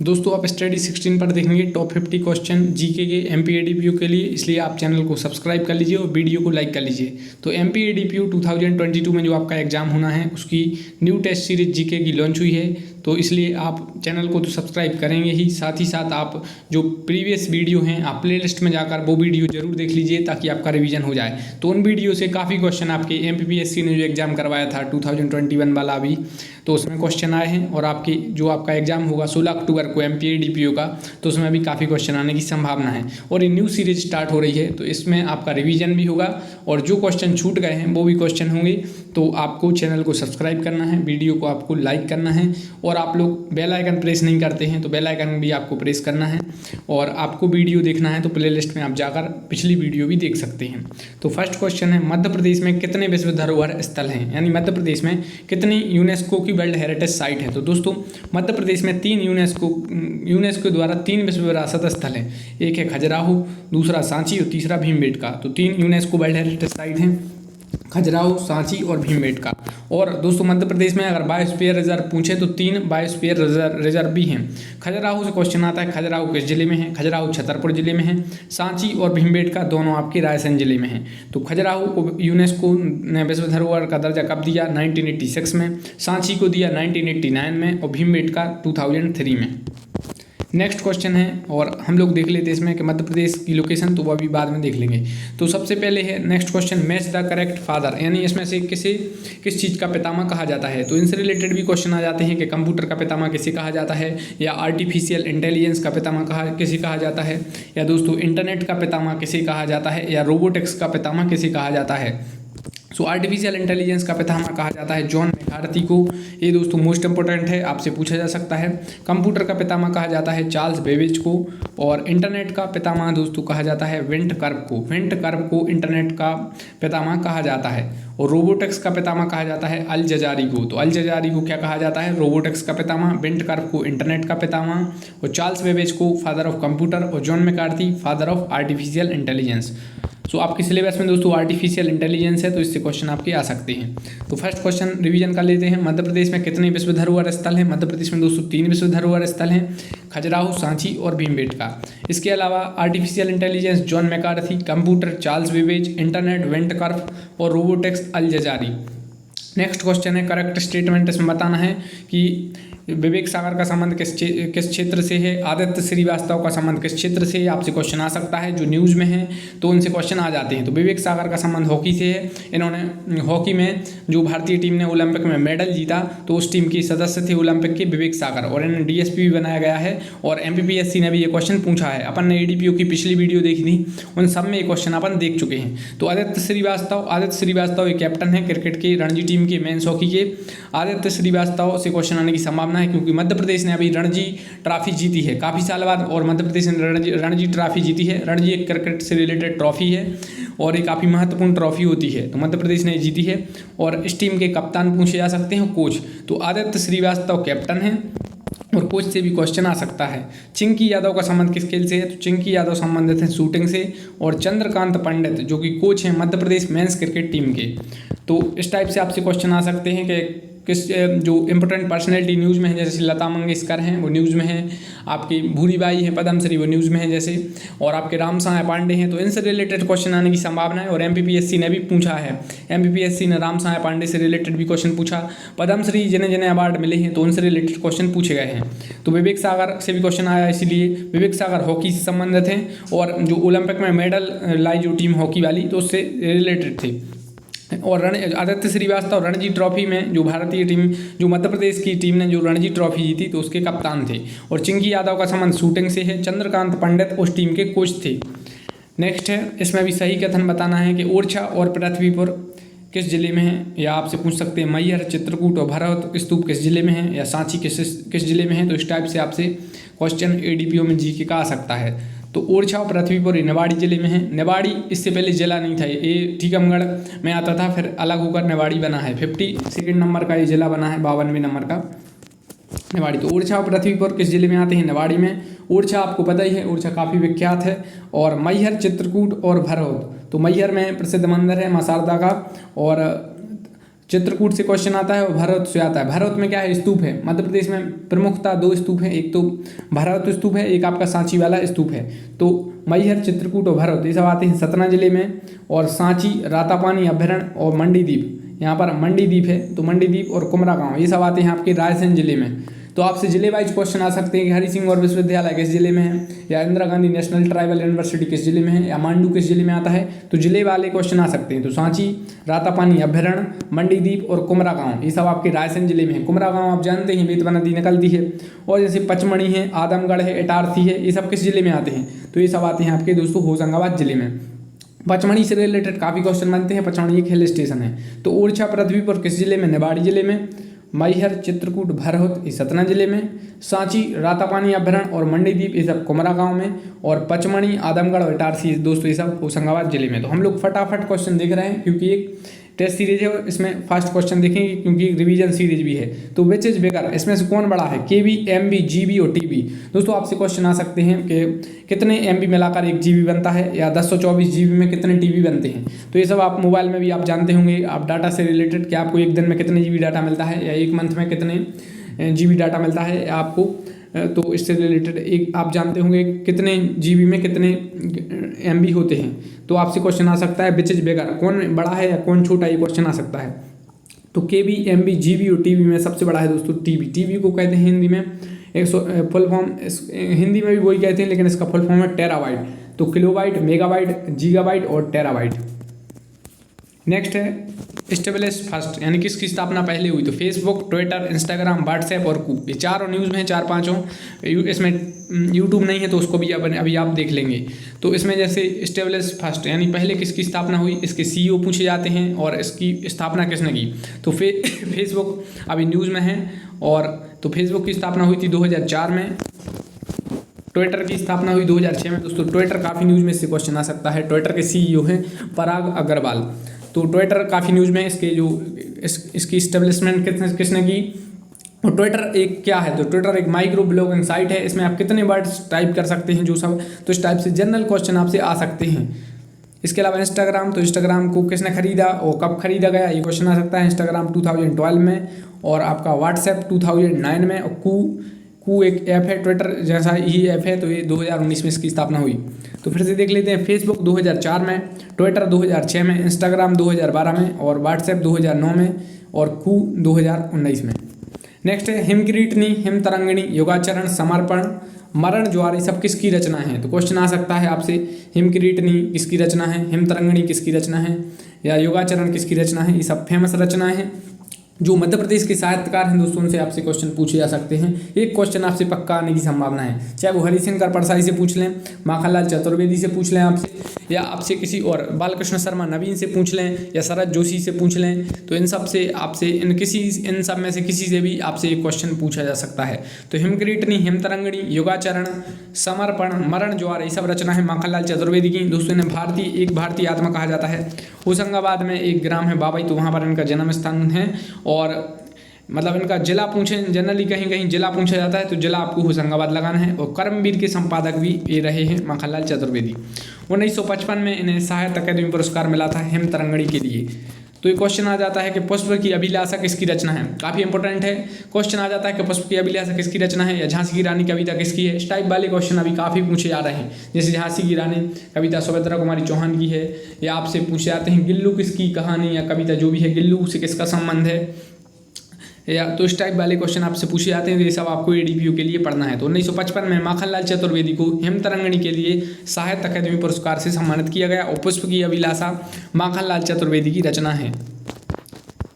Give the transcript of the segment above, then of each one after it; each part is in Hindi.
दोस्तों आप स्टडी 16 पर देखेंगे टॉप 50 क्वेश्चन जीके के एमपीएडीपीयू के लिए, इसलिए आप चैनल को सब्सक्राइब कर लीजिए और वीडियो को लाइक कर लीजिए। तो एमपीएडीपीयू 2022 में जो आपका एग्जाम होना है उसकी न्यू टेस्ट सीरीज जीके की लॉन्च हुई है, तो इसलिए आप चैनल को तो सब्सक्राइब करेंगे ही, साथ ही साथ आप जो प्रीवियस वीडियो हैं आप प्लेलिस्ट में जाकर वो वीडियो जरूर देख लीजिए ताकि आपका रिवीजन हो जाए। तो उन वीडियो से काफ़ी क्वेश्चन आपके एमपीपीएससी ने जो एग्जाम करवाया था 2021 वाला अभी, तो उसमें क्वेश्चन आए हैं और आपका एग्जाम होगा 16 अक्टूबर को एमपीएडीपीयू का, तो उसमें भी काफ़ी क्वेश्चन आने की संभावना है। और ये न्यू सीरीज स्टार्ट हो रही है तो इसमें आपका रिवीजन भी होगा और जो क्वेश्चन छूट गए हैं वो भी क्वेश्चन होंगे। तो आपको चैनल को सब्सक्राइब करना है, वीडियो को आपको लाइक करना है और आप लोग बेल आइकन प्रेस नहीं करते हैं तो बेल आइकन भी आपको प्रेस करना है। और आपको वीडियो देखना है तो प्लेलिस्ट में आप जाकर पिछली वीडियो भी देख सकते हैं। तो फर्स्ट क्वेश्चन है, मध्य प्रदेश में कितने विश्व धरोहर स्थल हैं, यानी मध्य प्रदेश में कितनी यूनेस्को की वर्ल्ड हेरिटेज साइट है। तो दोस्तों मध्य प्रदेश में 3 यूनेस्को द्वारा 3 विश्व विरासत स्थल हैं। एक है खजुराहो, दूसरा सांची और तीसरा भीमबेटका। तो 3 यूनेस्को वर्ल्ड हेरिटेज साइट हैं, खजुराहो, सांची और भीमबेटका। और दोस्तों मध्य प्रदेश में अगर बायोस्फीयर रिजर्व पूछे तो 3 बायोस्फीयर रिजर्व भी हैं। खजुराहो से क्वेश्चन आता है, खजुराहो किस जिले में है। खजुराहो छतरपुर जिले में है। सांची और भीमबेटका दोनों आपके रायसेन जिले में हैं। तो खजुराहो को यूनेस्को ने विश्व धरोहर का दर्जा कब दिया, 1986 में। सांची को दिया 1989 में और भीमबेटका 2003 में। नेक्स्ट क्वेश्चन है और हम लोग देख लेते हैं इसमें कि मध्य प्रदेश की लोकेशन, तो वो अभी बाद में देख लेंगे। तो सबसे पहले है next question, match the correct father, यानी इसमें से किस चीज़ का पितामह कहा जाता है। तो इनसे रिलेटेड भी क्वेश्चन आ जाते हैं कि कंप्यूटर का पितामह किसे कहा जाता है, या आर्टिफिशियल इंटेलिजेंस का पितामह किसे कहा जाता है, या दोस्तों इंटरनेट का पितामह किसे कहा जाता है, या रोबोटिक्स का पितामह किसे कहा जाता है। सो आर्टिफिशियल इंटेलिजेंस का पितामह कहा जाता है जॉन मैकार्थी को। ये दोस्तों मोस्ट इंपॉर्टेंट है, आपसे पूछा जा सकता है। कंप्यूटर का पितामह कहा जाता है चार्ल्स बेबेज को। और इंटरनेट का पितामह दोस्तों कहा जाता है विंट कर्व को इंटरनेट का पितामह कहा जाता है। और रोबोटिक्स का पितामह कहा जाता है अल जजारी को। तो अल जजारी को क्या कहा जाता है, रोबोटिक्स का पितामह, विंट कर्व को इंटरनेट का पितामह, और चार्ल्स बेबेज को फादर ऑफ कंप्यूटर, और John McCarthy father of artificial intelligence. So आपके सिलेबस में दोस्तों आर्टिफिशियल इंटेलिजेंस है तो इससे क्वेश्चन आपके आ सकते हैं। तो फर्स्ट क्वेश्चन रिवीजन कर लेते हैं, मध्य प्रदेश में कितने विश्व धरोहर स्थल हैं। मध्य प्रदेश में दोस्तों 3 विश्व धरोहर स्थल हैं, खजुराहो, सांची और भीमबेटका। इसके अलावा artificial intelligence John McCarthy, computer Charles Babbage, internet Vint कर्व और robotics Al Jazari. Next question है, करेक्ट स्टेटमेंट इसमें बताना है कि विवेक सागर का संबंध किस क्षेत्र से है, आदित्य श्रीवास्तव का संबंध किस क्षेत्र से है। आपसे क्वेश्चन आ सकता है जो न्यूज़ में है तो उनसे क्वेश्चन आ जाते हैं। तो विवेक सागर का संबंध हॉकी से है। इन्होंने हॉकी में जो भारतीय टीम ने ओलंपिक में मेडल जीता तो उस टीम के सदस्य थे ओलंपिक के विवेक सागर, और इन्हें डीएसपी भी बनाया गया है। और एमपीपीएससी ने भी ये क्वेश्चन पूछा है, अपन ने एडीपीओ की पिछली वीडियो देखी थी, उन सब में ये क्वेश्चन अपन देख चुके हैं। तो आदित्य श्रीवास्तव एक कैप्टन है क्रिकेट की रणजी टीम के मेंस हॉकी के। आदित्य श्रीवास्तव से क्वेश्चन आने की संभावना है क्योंकि मध्य प्रदेश ने अभी रणजी ट्रॉफी जीती है काफ़ी साल बाद, और मध्य प्रदेश ने रणजी ट्रॉफी जीती है। रणजी एक क्रिकेट से रिलेटेड ट्रॉफी है और एक काफ़ी महत्वपूर्ण ट्रॉफी होती है, तो मध्य प्रदेश ने जीती है। और इस टीम के कप्तान पूछे जा सकते हैं, कोच। तो आदित्य श्रीवास्तव कैप्टन है और कोच से भी क्वेश्चन आ सकता है। चिंकी यादव का संबंध किस खेल से है, तो चिंकी यादव संबंधित है शूटिंग से। और चंद्रकांत पंडित जो कि कोच हैं Madhya Pradesh men's cricket team के। तो इस टाइप से आपसे क्वेश्चन आ सकते हैं कि किस जो इम्पोर्टेंट पर्सनैलिटी न्यूज़ में है, जैसे लता मंगेशकर हैं वो न्यूज़ में हैं, आपकी भूरीबाई हैं पद्मश्री वो न्यूज़ में है जैसे, और आपके राम साय पांडे हैं, तो इनसे रिलेटेड क्वेश्चन आने की संभावना है। और एमपीपीएससी ने भी पूछा है, एमपीपीएससी ने राम साय पांडे से रिलेटेड भी क्वेश्चन पूछा। पद्मश्री जिन्हें अवार्ड मिले हैं तो उनसे रिलेटेड क्वेश्चन पूछे गए हैं। तो विवेक सागर से भी क्वेश्चन आया, इसीलिए विवेक सागर हॉकी से संबंधित हैं और जो ओलंपिक में मेडल लाई जो टीम हॉकी वाली तो उससे रिलेटेड थे। और आदित्य श्रीवास्तव रणजी ट्रॉफी में जो भारतीय टीम जो मध्य प्रदेश की टीम ने जो रणजी ट्रॉफी जीती तो उसके कप्तान थे। और चिंकी यादव का संबंध शूटिंग से है। चंद्रकांत पंडित उस टीम के कोच थे। नेक्स्ट है, इसमें भी सही कथन बताना है कि ओरछा और पृथ्वीपुर किस जिले में है, या आपसे पूछ सकते हैं मैहर, चित्रकूट और भरत स्तूप किस जिले में है, या सांची किस जिले में है। तो इस टाइप से आपसे क्वेश्चन एडीपीओ में जीके का आ सकता है। तो ओरछा और पृथ्वीपुर निवाड़ी जिले में है। निवाड़ी इससे पहले जिला नहीं था, ये टीकमगढ़ में आता था, फिर अलग होकर निवाड़ी बना है। 52 नंबर का ये जिला बना है, 52वें नंबर का निवाड़ी। तो ओरछा और पृथ्वीपुर किस जिले में आते हैं, निवाड़ी में। ओरछा आपको पता ही है, ओरछा काफ़ी विख्यात है। और मैहर, चित्रकूट और भरौत, तो मैहर में प्रसिद्ध मंदिर है मां शारदा का, और चित्रकूट से क्वेश्चन आता है और भरत से आता है। भरत में क्या है, स्तूप है। मध्य प्रदेश में प्रमुखता 2 स्तूप हैं, एक तो भरत स्तूप है, एक आपका सांची वाला स्तूप है। तो मैहर, चित्रकूट और भरत ये सब आते हैं सतना जिले में, और सांची, रातापानी अभ्यारण्य और मंडीदीप, यहाँ पर मंडीदीप है तो मंडीदीप और कुमरा गाँव ये सब आते हैं आपके रायसेन जिले में। तो आपसे जिले वाइज क्वेश्चन आ सकते हैं कि हरि सिंह और विश्वविद्यालय किस जिले में है, या Indira Gandhi national tribal university किस जिले में है, या मांडू किस जिले में आता है। तो जिले वाले क्वेश्चन आ सकते हैं। तो सांची, रातापानी अभ्यारण्य, मंडीदीप और कुमरा गाँव ये सब आपके रायसेन जिले में है। कुमरा गाँव आप जानते हैं बेतवा नदी निकलती है। और जैसे पचमढ़ी है, आदमगढ़ है, इटारसी है, ये सब किस जिले में आते हैं, तो ये सब आते हैं आपके दोस्तों होशंगाबाद जिले में। पचमढ़ी से रिलेटेड काफ़ी क्वेश्चन बनते हैं। पचमढ़ी एक हिल स्टेशन है। तो ओरछा, पृथ्वीपुर किस जिले में, निवाड़ी जिले में। मैहर, चित्रकूट, भरत ये सतना जिले में। सांची, रातापानी अभ्यारण्य और मंडीदीप ये सब कुमरा गांव में। और पचमढ़ी, आदमगढ़ और इटारसी दोस्तों ये सब होशंगाबाद जिले में। तो हम लोग फटाफट क्वेश्चन देख रहे हैं क्योंकि एक टेस्ट सीरीज है और इसमें फर्स्ट क्वेश्चन देखेंगे क्योंकि एक रिवीजन सीरीज भी है। तो विच इज बिगर, इसमें से कौन बड़ा है, केबी, एमबी, जीबी और टीबी। दोस्तों आपसे क्वेश्चन आ सकते हैं कि कितने एमबी मिलाकर 1 जीबी बनता है, या 1024 जीबी में कितने टीबी बनते हैं। तो ये सब आप मोबाइल में भी आप जानते होंगे, आप डाटा से रिलेटेड कि आपको एक दिन में कितने जीबी डाटा मिलता है, या एक मंथ में कितने जीबी डाटा मिलता है आपको। तो इससे रिलेटेड एक आप जानते होंगे कितने जीबी में कितने एमबी होते हैं। तो आपसे क्वेश्चन आ सकता है विच इज बिगर, कौन बड़ा है या कौन छोटा, ये क्वेश्चन आ सकता है। तो केबी, एमबी, जीबी और टीबी में सबसे बड़ा है दोस्तों टीबी। टीबी को कहते हैं हिंदी में फुल फॉर्म, हिंदी में भी वही कहते हैं लेकिन इसका फुल फॉर्म है टेराबाइट। तो किलोबाइट, मेगाबाइट, गीगाबाइट और टेराबाइट। नेक्स्ट है स्टेबलिश फर्स्ट, यानी किसकी स्थापना पहले हुई। तो फेसबुक, ट्विटर, इंस्टाग्राम, व्हाट्सएप और कू, ये चारों न्यूज़ में है, 4-5 इसमें यूट्यूब नहीं है तो उसको भी अभी आप देख लेंगे। तो इसमें जैसे स्टेबलिश फर्स्ट यानी पहले किसकी स्थापना हुई, इसके सीईओ पूछे जाते हैं और इसकी स्थापना किसने की। तो फेसबुक अभी न्यूज़ में है। और तो फेसबुक की स्थापना हुई थी 2004 में। ट्विटर की स्थापना हुई 2006 में। दोस्तों ट्विटर काफ़ी न्यूज़ में इससे क्वेश्चन आ सकता है। ट्विटर के सीईओ हैं पराग अग्रवाल। तो ट्विटर काफ़ी न्यूज़ में इसके जो इसकी इस्टेब्लिशमेंट किसने की। और ट्विटर एक क्या है, तो ट्विटर एक माइक्रो ब्लॉगिंग साइट है। इसमें आप कितने वर्ड्स टाइप कर सकते हैं जो सब, तो इस टाइप से जनरल क्वेश्चन आपसे आ सकते हैं। इसके अलावा इंस्टाग्राम, तो इंस्टाग्राम को किसने खरीदा और कब खरीदा गया, ये क्वेश्चन आ सकता है। इंस्टाग्राम 2012 में, और आपका व्हाट्सएप 2009 में, और कू एक ऐप है ट्विटर जैसा ही ऐप है, तो ये 2019 में इसकी स्थापना हुई। तो फिर से देख लेते हैं। फेसबुक 2004 में, ट्विटर 2006 में, इंस्टाग्राम 2012 में, और व्हाट्सएप 2009 में, और कू 2019 में। नेक्स्ट है हिमकिरीटनी, हिमतरंगिणी, योगाचरण, समर्पण, मरण ज्वार, ये सब किसकी रचना है। तो क्वेश्चन आ सकता है आपसे हिमकिरीटनी किसकी रचना है, हिमतरंगिणी किसकी रचना है, या योगाचरण किसकी रचना है। ये सब फेमस रचनाएं हैं जो मध्य प्रदेश के साहित्यकार हैं दोस्तों, उनसे आपसे क्वेश्चन पूछे जा सकते हैं। एक क्वेश्चन आपसे पक्का आने की संभावना है, चाहे वो हरिशंकर परसाई से पूछ लें, माखनलाल चतुर्वेदी से पूछ लें आपसे, या आपसे किसी और बालकृष्ण शर्मा नवीन से पूछ लें, या शरद जोशी से पूछ लें। तो इन सब से आपसे इन सब में से किसी से भी आपसे एक क्वेश्चन पूछा जा सकता है। तो हिमकिरीटनी, हिमतरंगिणी, योगाचरण, समर्पण, मरण ज्वार, ये सब रचना है माखनलाल चतुर्वेदी की। दोस्तों इन्हें एक भारतीय आत्मा कहा जाता है। होशंगाबाद में एक ग्राम है बाबई, तो वहाँ पर इनका जन्म स्थान है। और मतलब इनका जिला पूछें, जनरली कहीं कहीं जिला पूछा जाता है, तो जिला आपको होशंगाबाद लगाना है। और कर्मवीर के संपादक भी ये रहे हैं माखनलाल चतुर्वेदी। 1955 में इन्हें साहित्य अकादमी पुरस्कार मिला था हिमतरंगिणी के लिए। तो ये क्वेश्चन आ जाता है कि पुष्प की अभिलाषा किसकी रचना है, काफ़ी इंपॉर्टेंट है। क्वेश्चन आ जाता है कि पुष्प की अभिलाषा किसकी रचना है, या झांसी की रानी कविता किसकी है। इस टाइप वाले क्वेश्चन अभी काफ़ी पूछे जा रहे हैं। जैसे झांसी की रानी कविता सुभद्रा कुमारी चौहान की है, या आपसे पूछे जाते हैं गिल्लू किसकी कहानी या कविता जो भी है, गिल्लू से किसका संबंध है, या तो इस टाइप वाले क्वेश्चन आपसे पूछे जाते हैं। तो ये सब आपको एडीपीयू के लिए पढ़ना है। तो 1955 में माखनलाल चतुर्वेदी को हिमतरंगिणी के लिए साहित्य अकादमी पुरस्कार से सम्मानित किया गया। और पुष्प की अभिलाषा माखनलाल चतुर्वेदी की रचना है।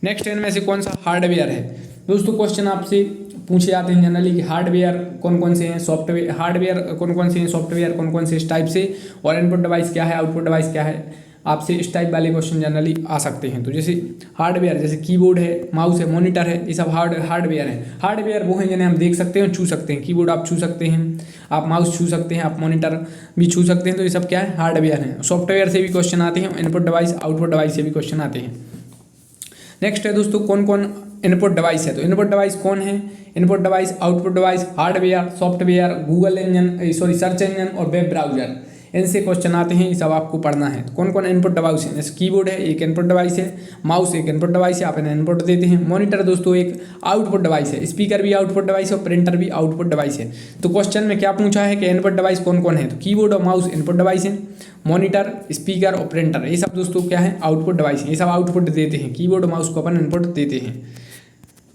नेक्स्ट इनमें से कौन सा हार्डवेयर है। दोस्तों क्वेश्चन आपसे पूछे जाते हैं जनरली कि हार्डवेयर कौन कौन से हैं, सॉफ्टवेयर हार्डवेयर कौन कौन से हैं, सॉफ्टवेयर कौन कौन से इस टाइप से, और इनपुट डिवाइस क्या है, आउटपुट डिवाइस क्या है। आपसे इस टाइप वाले क्वेश्चन जनरली आ सकते हैं। तो जैसे हार्डवेयर, जैसे कीबोर्ड है, माउस है, मॉनिटर है, ये सब हार्डवेयर है। हार्डवेयर वो हैं जिन्हें हम देख सकते हैं, छू सकते हैं। कीबोर्ड आप छू सकते हैं, आप माउस छू सकते हैं, आप मॉनिटर भी छू सकते हैं। तो ये सब क्या है, हार्डवेयर हैं। सॉफ्टवेयर से भी क्वेश्चन आते हैं, इनपुट डिवाइस, आउटपुट डिवाइस से भी क्वेश्चन आते हैं। नेक्स्ट है दोस्तों कौन कौन इनपुट डिवाइस है। तो इनपुट डिवाइस कौन है, input device, output device, hardware, software, Google engine, search engine और वेब ब्राउजर। इनसे क्वेश्चन आते हैं, ये सब आपको पढ़ना है। कौन कौन इनपुट डिवाइस है, जैसे कीबोर्ड है एक इनपुट डिवाइस है, माउस एक इनपुट डिवाइस है, आप इन्हें इनपुट देते हैं। मॉनिटर दोस्तों एक आउटपुट डिवाइस है, स्पीकर भी आउटपुट डिवाइस है और प्रिंटर भी आउटपुट डिवाइस है। तो क्वेश्चन में क्या पूछा है कि इनपुट डिवाइस कौन कौन है, तो कीबोर्ड और माउस इनपुट डिवाइस है, मॉनिटर, स्पीकर और प्रिंटर ये सब दोस्तों क्या है, आउटपुट डिवाइस है। ये सब आउटपुट देते हैं, कीबोर्ड और माउस को अपन इनपुट देते हैं।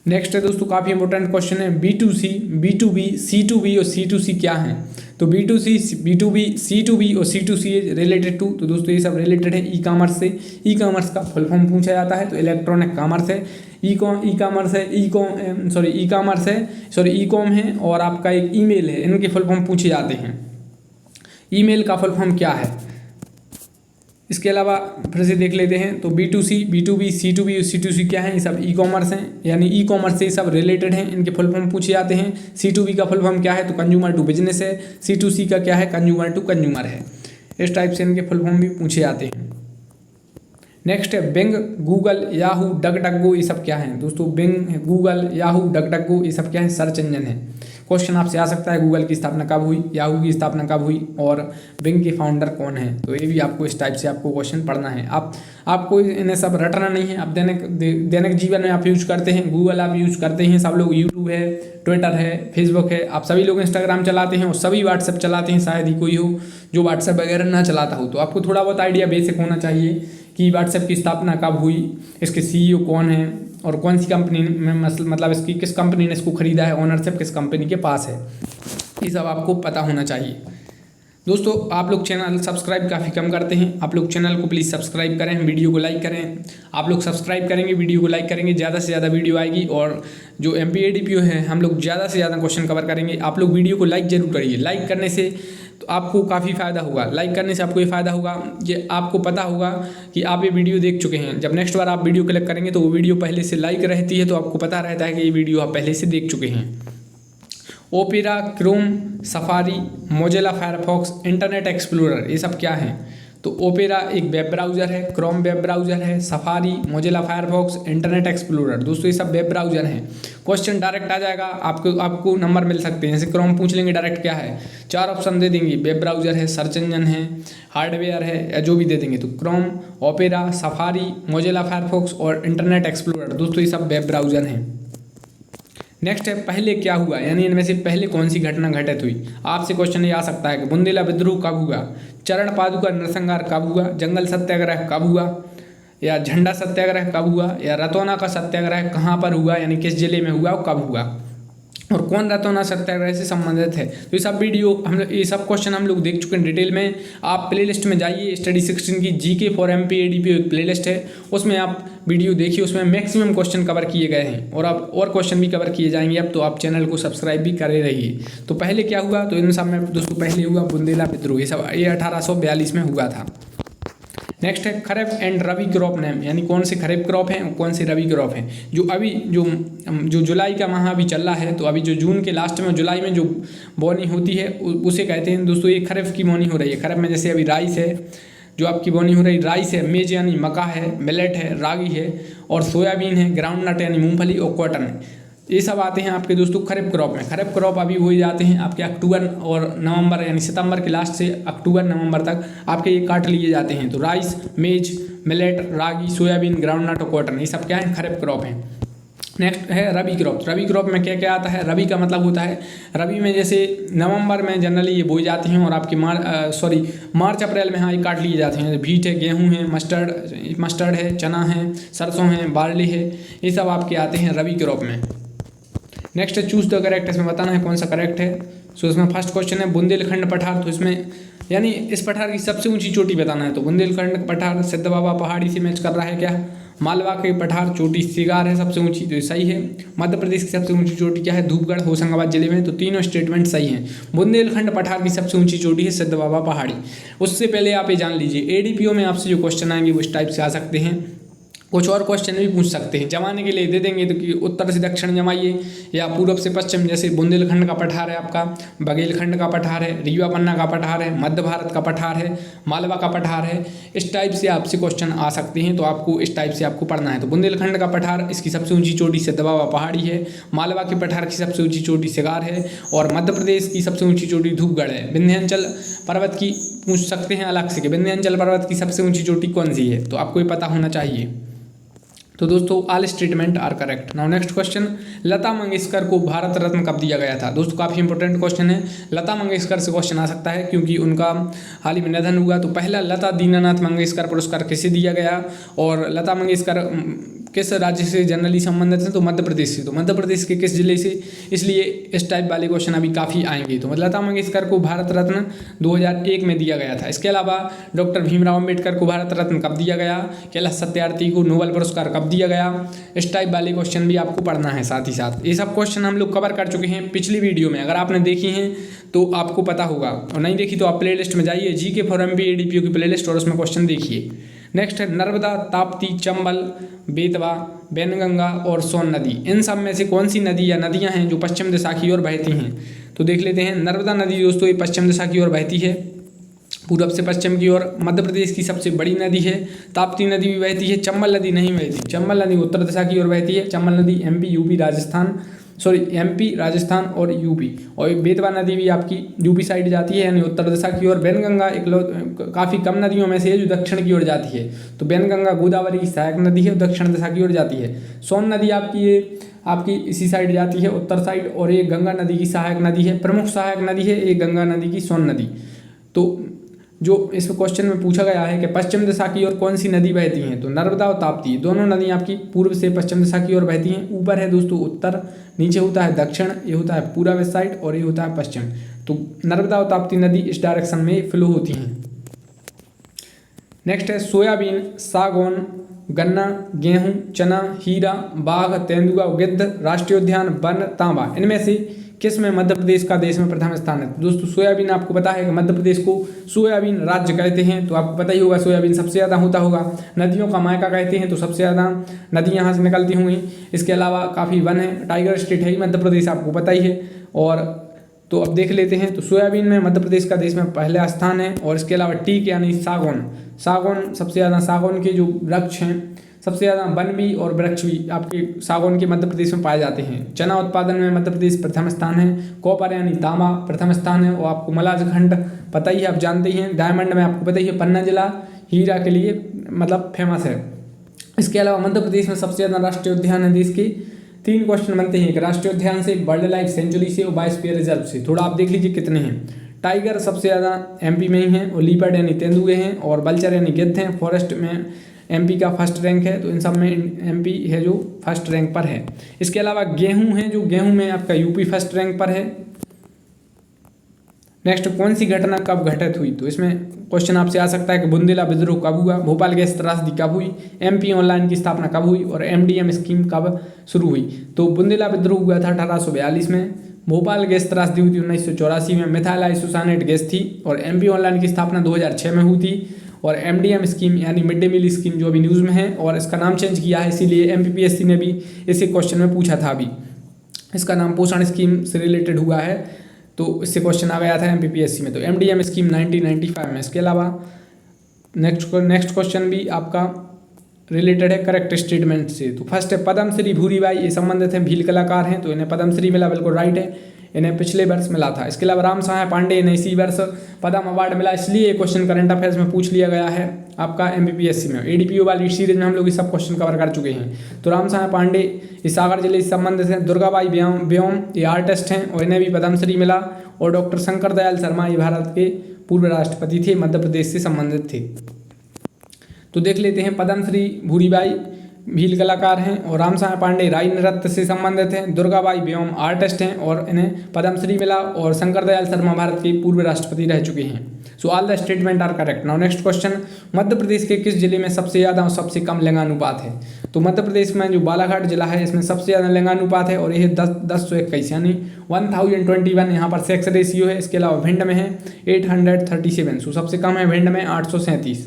नेक्स्ट है दोस्तों काफ़ी इंपॉर्टेंट क्वेश्चन है, B2C, B2B, C2B और C2C क्या है। तो B2C, B2B, C2B और C2C रिलेटेड टू, तो दोस्तों ये सब रिलेटेड है ई कॉमर्स से। ई कॉमर्स का फुल फॉर्म पूछा जाता है, तो इलेक्ट्रॉनिक कॉमर्स है, ई कॉमर्स है, ई कॉमर्स है, ई कॉम है, और आपका एक ईमेल है, इनके फुल फॉर्म पूछे जाते हैं। ईमेल का फुल फॉर्म क्या है, इसके अलावा फिर से देख लेते हैं। तो B2C, B2B, C2B और C2C क्या है, ये सब ई कॉमर्स हैं, यानी ई कॉमर्स से सब रिलेटेड हैं, इनके फुल फॉर्म पूछे जाते हैं। C2B का फुल फॉर्म क्या है, तो कंज्यूमर टू बिजनेस है। C2C का क्या है, कंज्यूमर टू कंज्यूमर है। इस टाइप से इनके फुल फॉर्म भी पूछे जाते हैं। नेक्स्ट है बिंग, गूगल, याहू, डकडकगो ये सब क्या है दोस्तों। बिंग, गूगल, याहू, डकडकगो ये सब क्या है, सर्च इंजन है। क्वेश्चन आपसे आ सकता है गूगल की स्थापना कब हुई, याहू की स्थापना कब हुई और बिंग के फाउंडर कौन है। तो ये भी आपको इस टाइप से आपको क्वेश्चन पढ़ना है। आपको इन्हें सब रटना नहीं है। आप दैनिक जीवन में आप यूज करते हैं, गूगल आप यूज करते हैं, सब लोग यूट्यूब है, ट्विटर है, फेसबुक है, आप सभी लोग इंस्टाग्राम चलाते हैं और सभी व्हाट्सएप चलाते हैं। शायद ही कोई हो जो व्हाट्सएप वगैरह ना चलाता हो। तो आपको थोड़ा बहुत आइडिया बेसिक होना चाहिए कि व्हाट्सएप की स्थापना कब हुई, इसके CEO कौन है और कौन सी कंपनी में मतलब इसकी किस कंपनी ने इसको खरीदा है, ओनरशिप किस कंपनी के पास है, ये सब आपको पता होना चाहिए। दोस्तों आप लोग चैनल सब्सक्राइब काफ़ी कम करते हैं, आप लोग चैनल को प्लीज़ सब्सक्राइब करें, वीडियो को लाइक करें। आप लोग सब्सक्राइब करेंगे, वीडियो को लाइक करेंगे, ज़्यादा से ज़्यादा वीडियो आएगी और जो MPADPO है हम लोग ज़्यादा से ज़्यादा क्वेश्चन कवर करेंगे। आप लोग वीडियो को लाइक जरूर करिए, लाइक करने से तो आपको काफ़ी फ़ायदा होगा। लाइक करने से आपको ये फ़ायदा होगा कि आपको पता होगा कि आप ये वीडियो देख चुके हैं। जब नेक्स्ट बार आप वीडियो क्लिक करेंगे तो वो वीडियो पहले से लाइक रहती है, तो आपको पता रहता है कि ये वीडियो आप पहले से देख चुके हैं। Opera, Chrome, safari, Mozilla Firefox, internet explorer ये सब क्या हैं। तो ओपेरा एक वेब ब्राउज़र है, क्रोम वेब ब्राउज़र है, safari, Mozilla Firefox, internet explorer दोस्तों ये सब वेब ब्राउज़र हैं। क्वेश्चन डायरेक्ट आ जाएगा, आपको नंबर मिल सकते हैं। जैसे क्रोम पूछ लेंगे डायरेक्ट क्या है, 4 ऑप्शन दे देंगे, वेब ब्राउज़र है, सर्च इंजन है, हार्डवेयर है, या जो भी दे देंगे। तो Chrome, opera, safari, Mozilla Firefox और इंटरनेट एक्सप्लोरर दोस्तों ये सब वेब ब्राउज़र हैं। नेक्स्ट है पहले क्या हुआ, यानी इनमें से पहले कौन सी घटना घटित हुई। आपसे क्वेश्चन ये आ सकता है कि बुंदेला विद्रोह कब हुआ, चरण पादुका नरसंहार कब हुआ, जंगल सत्याग्रह कब हुआ, या झंडा सत्याग्रह कब हुआ, या रतौना का सत्याग्रह कहाँ पर हुआ, यानी किस जिले में हुआ और कब हुआ, और कौन रतौना सत्याग्रह से संबंधित है। तो ये सब वीडियो हम लोग ये सब क्वेश्चन हम लोग देख चुके हैं डिटेल में। आप प्लेलिस्ट में जाइए, स्टडी 16 की GK फॉर MPADPO एक प्लेलिस्ट है, उसमें आप वीडियो देखिए, उसमें मैक्सिमम क्वेश्चन कवर किए गए हैं और अब और क्वेश्चन भी कवर किए जाएंगे। अब तो आप चैनल को सब्सक्राइब भी करे रहिए। तो पहले क्या हुआ, तो इन सब में दोस्तों पहले हुआ बुंदेला विद्रोह, ये सब 1842 में हुआ था। नेक्स्ट है खरीफ एंड रबी क्रॉप नेम, यानी कौन से खरीफ क्रॉप हैं और कौन से रबी क्रॉप हैं। जो अभी जो जुलाई का माह अभी चल रहा है, तो अभी जो जून के लास्ट में जुलाई में जो बोनी होती है उसे कहते हैं दोस्तों ये खरीफ की बोनी हो रही है। खरीफ में जैसे अभी राइस है, जो आपकी बोनी हो रही राइस है, मेज यानी मक्का है, मिलेट है, रागी है, और सोयाबीन है, ग्राउंडनट यानी मूंगफली और कॉटन है। ये सब आते हैं आपके दोस्तों खरीफ क्रॉप में। खरीफ क्रॉप अभी हो जाते हैं आपके अक्टूबर और नवंबर, यानी सितंबर के लास्ट से अक्टूबर नवंबर तक आपके ये काट लिए जाते हैं। तो राइस, मेज, मिलेट, रागी, सोयाबीन, ग्राउंडनट और कॉटन ये सब क्या है, खरीफ क्रॉप हैं। नेक्स्ट है रबी क्रॉप। रबी क्रॉप में क्या क्या आता है, रबी का मतलब होता है रबी में जैसे नवंबर में जनरली ये बोई जाती हैं और आपकी मार्च अप्रैल में हाँ ये काट लिए जाते हैं। भीट है, गेहूँ है, मस्टर्ड है, चना है, सरसों है, बार्ली है, ये सब आपके आते हैं रबी क्रॉप में। नेक्स्ट है चूज द करेक्ट, इसमें बताना है कौन सा करेक्ट है। सो इसमें फर्स्ट क्वेश्चन है बुंदेलखंड पठार, तो इसमें यानी इस पठार की सबसे ऊंची चोटी बताना है। तो बुंदेलखंड पठार सिद्ध बाबा पहाड़ी से मैच कर रहा है क्या। मालवा के पठार चोटी सिगार है सबसे ऊंची, तो ये सही है। मध्य प्रदेश की सबसे ऊंची चोटी क्या है, धूपगढ़ होशंगाबाद जिले में, तो तीनों स्टेटमेंट सही हैं। बुंदेलखंड पठार की सबसे ऊंची चोटी है सिद्ध बाबा पहाड़ी। उससे पहले आप ये जान लीजिए ADPO में आपसे जो क्वेश्चन आएंगे वो इस टाइप से आ सकते हैं। कुछ और क्वेश्चन भी पूछ सकते हैं, जमाने के लिए दे देंगे तो कि उत्तर से दक्षिण जमाइए या पूर्व से पश्चिम, जैसे बुंदेलखंड का पठार है आपका, बघेलखंड का पठार है, रीवा पन्ना का पठार है, मध्य भारत का पठार है, मालवा का पठार है। इस टाइप से आपसे क्वेश्चन आ सकते हैं, तो आपको इस टाइप से आपको पढ़ना है। तो बुंदेलखंड का पठार, इसकी सबसे ऊंची चोटी से दबा हुआ पहाड़ी है। मालवा के पठार की सबसे ऊंची चोटी सिगार है। और मध्य प्रदेश की सबसे ऊंची चोटी धूपगढ़ है। विंध्याचल पर्वत की पूछ सकते हैं अलग से कि विंध्याचल पर्वत की सबसे ऊंची चोटी कौन सी है, तो आपको ये पता होना चाहिए। तो दोस्तों all statement are correct. Now next question, Lata Mangeshkar को भारत रत्न कब दिया गया था? दोस्तों काफ़ी इंपॉर्टेंट क्वेश्चन है। लता मंगेशकर से क्वेश्चन आ सकता है क्योंकि उनका हाल ही में निधन हुआ। तो पहला लता दीनानाथ मंगेशकर पुरस्कार किसे दिया गया, और लता मंगेशकर किस राज्य से जनरली संबंधित है? तो मध्य प्रदेश से। तो मध्य प्रदेश के किस जिले से? इसलिए इस टाइप वाले क्वेश्चन अभी काफ़ी आएंगे। तो लता मंगेशकर को भारत रत्न 2001 में दिया गया था। इसके अलावा डॉक्टर भीमराव अम्बेडकर को भारत रत्न कब दिया गया? कैलाश सत्यार्थी को नोबेल पुरस्कार कब दिया गया? इस टाइप वाले क्वेश्चन भी आपको पढ़ना है साथ ही साथ। ये सब क्वेश्चन हम लोग कवर कर चुके हैं पिछली वीडियो में, अगर आपने देखी हैं तो आपको पता होगा, और नहीं देखी तो आप प्ले लिस्ट में जाइए, जीके फॉर MPADPU की प्ले लिस्ट, और उसमें क्वेश्चन देखिए। नेक्स्ट है नर्मदा, ताप्ती, चंबल, बेतवा, वैनगंगा और सोन नदी। इन सब में से कौन सी नदी या नदियां हैं जो पश्चिम दिशा की ओर बहती हैं? तो देख लेते हैं। नर्मदा नदी दोस्तों ये पश्चिम दिशा की ओर बहती है, पूरब से पश्चिम की ओर। मध्य प्रदेश की सबसे बड़ी नदी है। ताप्ती नदी भी बहती है। चंबल नदी नहीं बहती, चंबल नदी उत्तर दिशा की ओर बहती है। चंबल नदी MP, राजस्थान और यूपी। और बेतवा नदी भी आपकी यूपी साइड जाती है, यानी उत्तर दिशा की ओर। वैनगंगा काफ़ी कम नदियों में से है जो दक्षिण की ओर जाती है। तो वैनगंगा गोदावरी की सहायक नदी है, दक्षिण दिशा की ओर जाती है। सोन नदी आपकी इसी साइड जाती है, उत्तर साइड, और ये गंगा नदी की सहायक नदी है, प्रमुख सहायक नदी है ये गंगा नदी की सोन नदी। तो जो इस क्वेश्चन में पूछा गया है कि पश्चिम दिशा की ओर कौन सी नदी बहती हैं, तो नर्मदा और ताप्ती दोनों नदी आपकी पूर्व से पश्चिम दिशा की ओर बहती हैं। ऊपर है दोस्तों उत्तर, नीचे होता है दक्षिण, ये होता है पूर्व इस साइड, और ये होता है पश्चिम। तो नर्मदा और ताप्ती नदी इस डायरेक्शन में फ्लो होती हैं। नेक्स्ट है सोयाबीन, सागौन, गन्ना, गेहूं, चना, हीरा, बाघ, तेंदुआ, गिद्ध, राष्ट्रीय उद्यान, वन, तांबा, इनमें से किस में मध्य प्रदेश का देश में प्रथम स्थान है? दोस्तों सोयाबीन आपको पता है कि मध्य प्रदेश को सोयाबीन राज्य कहते हैं, तो आपको पता ही होगा सोयाबीन सबसे ज़्यादा होता होगा। नदियों का मायका कहते हैं, तो सबसे ज़्यादा नदी यहाँ से निकलती होंगी। इसके अलावा काफ़ी वन है, टाइगर स्टेट है मध्य प्रदेश, आपको पता ही है। और तो अब देख लेते हैं, तो सोयाबीन में मध्य प्रदेश का देश में पहला स्थान है। और इसके अलावा टीक यानी सागौन सबसे ज़्यादा, सागौन के जो वृक्ष हैं सबसे ज़्यादा वन भी और वृक्ष भी आपके सागौन के मध्य प्रदेश में पाए जाते हैं। चना उत्पादन में मध्य प्रदेश प्रथम स्थान है। कॉपर यानी तांबा प्रथम स्थान है। और आपको मलाजखंड पता ही है, आप जानते ही हैं। डायमंड में आपको पता ही है, पन्ना जिला हीरा के लिए मतलब फेमस है। इसके अलावा मध्य प्रदेश में सबसे ज़्यादा राष्ट्रीय उद्यान है देश के। 3 क्वेश्चन बनते हैं, एक राष्ट्रीय उद्यान से, वाइल्ड लाइफ सेंचुरी से और बायोस्फीयर रिजर्व से। थोड़ा आप देख लीजिए कितने हैं। टाइगर सबसे ज़्यादा MP में ही हैं, और लीपर्ड यानी तेंदुए हैं, और बल्चर यानी गिद्ध हैं। फॉरेस्ट में MP का फर्स्ट रैंक है, तो इन सब में MP है जो फर्स्ट रैंक पर है। इसके अलावा गेहूं है, जो गेहूं में आपका UP फर्स्ट रैंक पर है। नेक्स्ट, कौन सी घटना कब घटित हुई? तो इसमें क्वेश्चन आपसे आ सकता है कि बुंदेला विद्रोह कब हुआ, भोपाल गैस त्रासदी कब हुई, MP ऑनलाइन की स्थापना कब हुई, और MDM स्कीम कब शुरू हुई? तो बुंदेला विद्रोह हुआ था 1842 में, भोपाल गैस त्रासदी हुई थी 1984 में, मिथाइल आइसोसानेट गैस थी, और MP ऑनलाइन की स्थापना 2006 में हुई थी। और MDM स्कीम यानी मिड डे मील स्कीम जो अभी न्यूज़ में है, और इसका नाम चेंज किया है, इसीलिए MPPSC ने भी इसी क्वेश्चन में पूछा था। अभी इसका नाम पोषण स्कीम से रिलेटेड हुआ है, तो इससे क्वेश्चन आ गया था MPPSC में। तो MDM स्कीम 1995 में। इसके अलावा नेक्स्ट क्वेश्चन भी आपका रिलेटेड है करेक्ट स्टेटमेंट से। तो फर्स्ट है पद्मश्री भूरीबाई, ये संबंधित हैं, भील कलाकार हैं, तो इन्हें पद्मश्री मिला, बिल्कुल राइट है, इन्हें पिछले वर्ष मिला था। इसके अलावा राम सहाय पांडे, इन्हें इसी वर्ष पद्म अवार्ड मिला, इसलिए ये क्वेश्चन करंट अफेयर्स में पूछ लिया गया है आपका MPPSC में। ADPO वाली सीरीज में हम लोग ये सब क्वेश्चन कवर कर चुके हैं। तो राम सहाय पांडे इस सागर जिले से संबंधित हैं। दुर्गाबाई व्योम ये आर्टिस्ट हैं, और इन्हें भी पद्मश्री मिला। और डॉक्टर शंकर दयाल शर्मा ये भारत के पूर्व राष्ट्रपति थे, मध्य प्रदेश से संबंधित थे। तो देख लेते हैं, पद्मश्री भूरीबाई भील कलाकार हैं, और राम सहाय पांडे राई नृत्य से संबंधित हैं। दुर्गाबाई व्योम आर्टिस्ट हैं, और इन्हें पद्मश्री मिला। और शंकर दयाल शर्मा भारत के पूर्व राष्ट्रपति रह चुके हैं। So all the statement are correct. Now next question, Madhya Pradesh के किस जिले में सबसे ज़्यादा और सबसे कम लिंगानुपात है? तो मध्य प्रदेश में जो बालाघाट जिला है, इसमें सबसे ज़्यादा लिंगानुपात है, और यह 10:21 यानी 1021 यहाँ पर सेक्स रेशियो है। इसके अलावा भिंड में है 837, सो सबसे कम है भिंड में 837।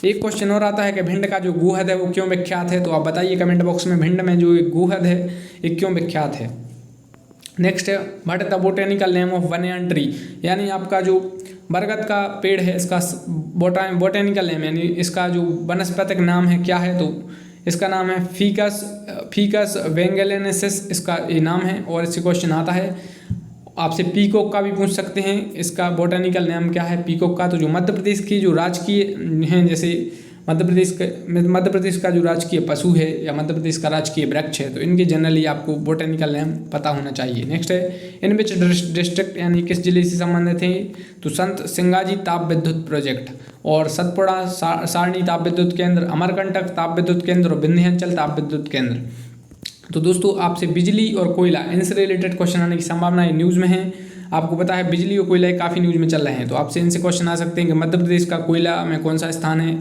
एक क्वेश्चन और आता है कि भिंड का जो गोहद है वो क्यों विख्यात है, तो आप बताइए कमेंट बॉक्स में, भिंड में जो गोहद है ये क्यों विख्यात है। नेक्स्ट है what is the botanical name of banyan tree, यानी आपका जो बरगद का पेड़ है इसका बोटेनिकल नेम यानी इसका जो वनस्पतिक नाम है क्या है, तो इसका नाम है फीकस वेंगेलेनेसिस, इसका ये नाम है। और इससे क्वेश्चन आता है आपसे पीकॉक का भी पूछ सकते हैं, इसका बोटेनिकल नेम क्या है पीकॉक का। तो जो मध्य प्रदेश की जो राजकीय हैं, जैसे मध्य प्रदेश का जो राजकीय पशु है या मध्य प्रदेश का राजकीय वृक्ष है, तो इनके जनरली आपको बोटेनिकल नेम पता होना चाहिए। नेक्स्ट है इन विच डिस्ट्रिक्ट, यानी किस जिले से संबंधित है, तो संत सिंगाजी ताप विद्युत प्रोजेक्ट और सतपुड़ा सारणी ताप विद्युत केंद्र, अमरकंटक ताप विद्युत केंद्र और विंध्याचल ताप विद्युत केंद्र। तो दोस्तों आपसे बिजली और कोयला इनसे रिलेटेड क्वेश्चन आने की संभावना न्यूज़ में है। आपको पता है बिजली और कोयला काफ़ी न्यूज़ में चल रहे हैं, तो आपसे इनसे क्वेश्चन आ सकते हैं कि मध्य प्रदेश का कोयला में कौन सा स्थान है